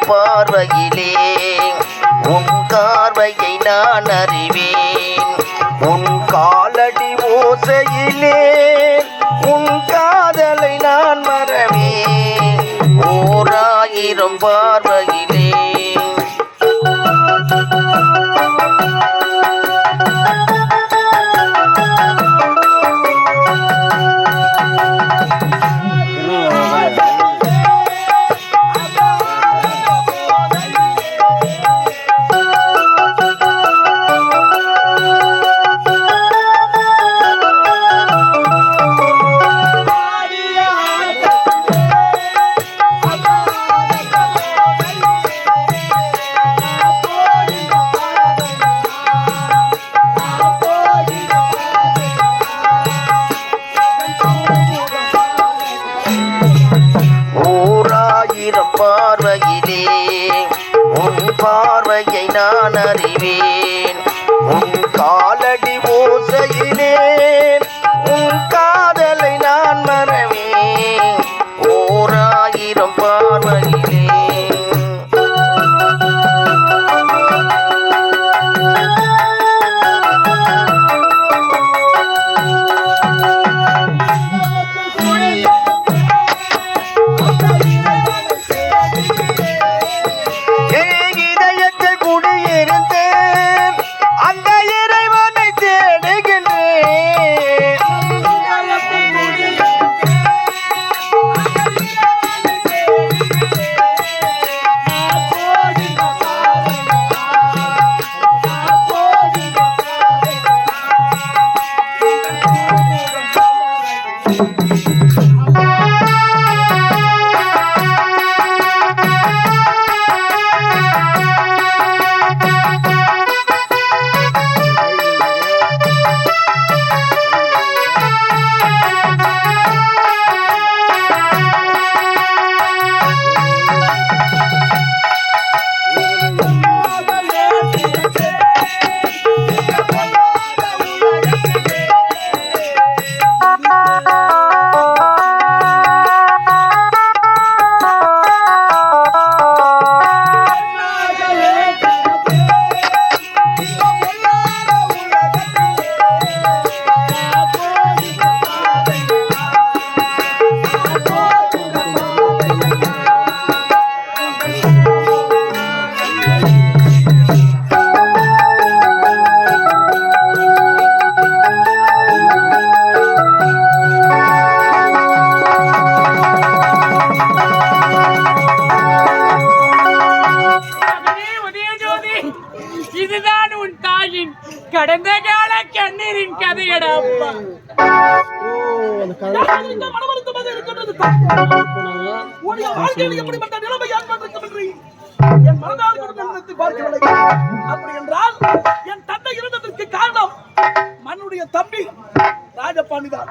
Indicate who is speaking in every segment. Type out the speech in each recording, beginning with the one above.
Speaker 1: பார்வையிலே உன் பார்வையை நான் அறிவேன். உன் காலடி ஓசையிலே உன் காதலை நான் மறவேன். ஓராயிரம் பார்வையிலே பார்வையிலே உன் பார்வையை நான் அறிவேன். உன் காலடி ஓசையிலே உன் காதலை நான் மறவேன். ஓராயிரம் பார்வையிலே
Speaker 2: கடந்த கால கண்ணீரின் கதையடா அப்பா. என் மனதால் பார்க்கவில்லை. அப்படி என்றால் என் தந்தை இருந்ததற்கு காரணம் மண்ணுடைய தம்பி ராஜபாண்டிதான்.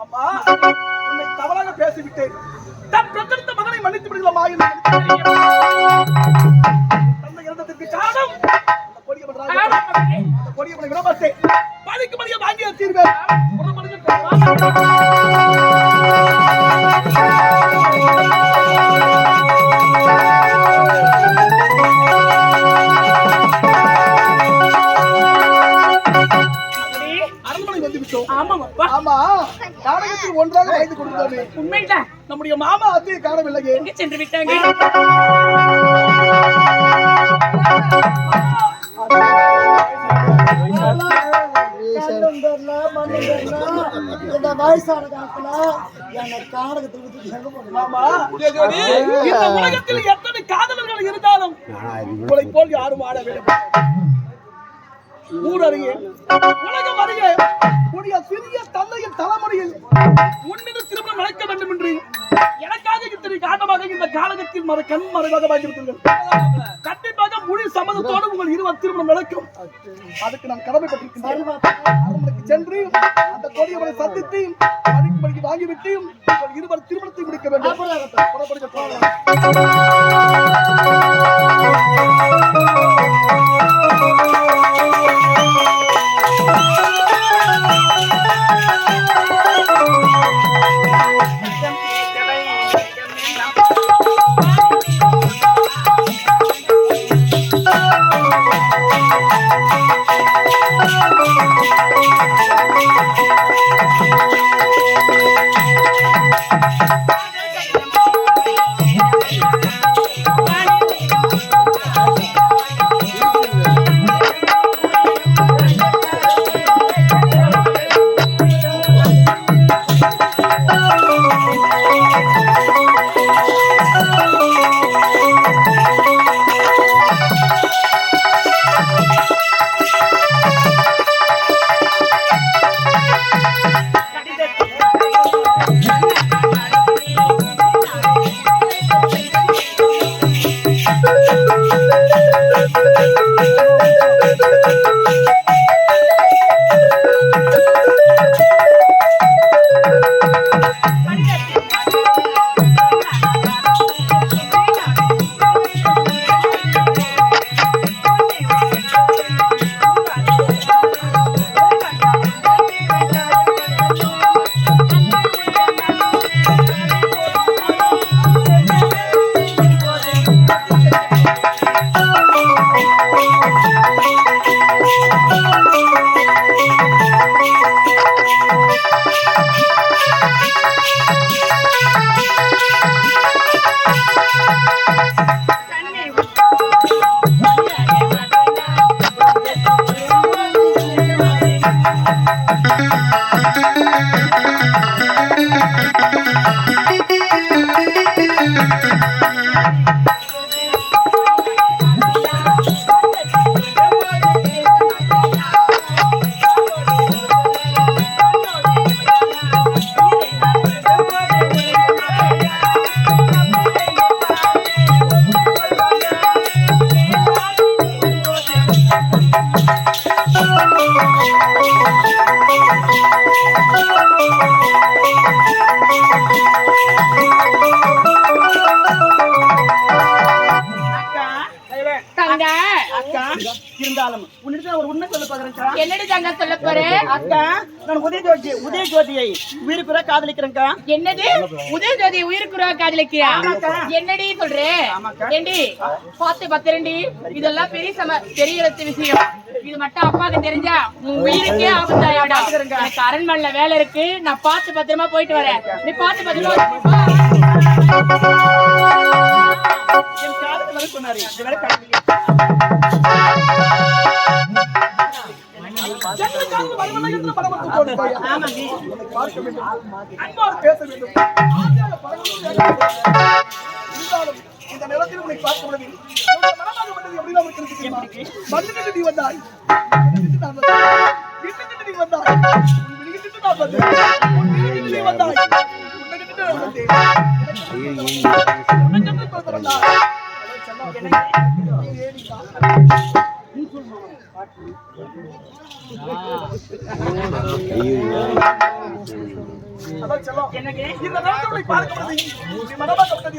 Speaker 2: அம்மா, உன்னை தவறாக பேசிவிட்டேன். தன் பெற்றெடுத்த மகனை மன்னித்து விடுகிறோமா? தந்தை இருந்ததற்கு காரணம் கொடியவனை விடமாட்டேன். பழிக்கு மணியை வாங்கிய தீர்வேன். அரண்மனை வந்துவிட்டோம். ஆமா, நாடகத்தில் ஒன்றாக வைத்து கொடுத்தோமே. உண்மைதான். நம்முடைய மாமா அத்தையை காணவில்லையே. எங்கே சென்று விட்டாங்க?
Speaker 3: இந்த வயசான காலத்துல
Speaker 2: உலகத்தில் எத்தனை காதலர்கள் இருந்தாலும் உங்களை போல் யாரும் ஆடவில்லை. ஊர் அறிய உலகம் அறிய உடைய சிறிய தந்தையின் தலைமுறையில் உன்னிடம் திருமணம் நடக்க வேண்டும் என்று எனக்காக இத்தனை காரணமாக இந்த காலகத்தில் கண் மறைவாக வாங்கிவிட்டீர்கள். கண்டிப்பாக முழு சம்மதத்தோடு உங்கள் இருவர் திருமணம் நடக்கும். அதுக்கு நான் கடமைப்பட்டிருக்கின்றேன். அரண்மனைக்கு சென்று அந்த கொடியவரை சந்தித்து படிக்கு வாங்கிவிட்டு உங்கள் இருவர் திருமணத்தை முடிக்க வேண்டும். புறப்படுங்க, போகலாம். இருந்தாலும் உன்னிடத்துல ஒரு உண்மை சொல்ல பாக்குறேன்.
Speaker 4: என்னடி தங்க சொல்ல போறேன்?
Speaker 2: அக்கா, நான் உதயஜோதியை உயிருக்குற காதலிக்கிறேன்க்கா.
Speaker 4: என்னது உதயஜோதி உயிருக்குற காதலிக்கியா? என்னடி சொல்ற? ஏண்டி பார்த்து பத்திரண்டி, இதெல்லாம் பெரிய விஷயம். இது மட்டும் அப்பாவுக்கு தெரிஞ்சா உன் உயிருக்கே ஆபத்தாயிடா. எனக்கு அரண்மனையில வேலை இருக்கு, நான் பார்த்து பத்திரமா போயிட்டு வரேன். நீ பார்த்து பத்திரமா
Speaker 2: சொன்னாரு. இந்த நேரத்தில் உன்னை பார்க்க முடியும். நீ வந்தாய், அதான் செல்லம். இந்த நேரத்தில் உன்னை பார்க்க முடியும்.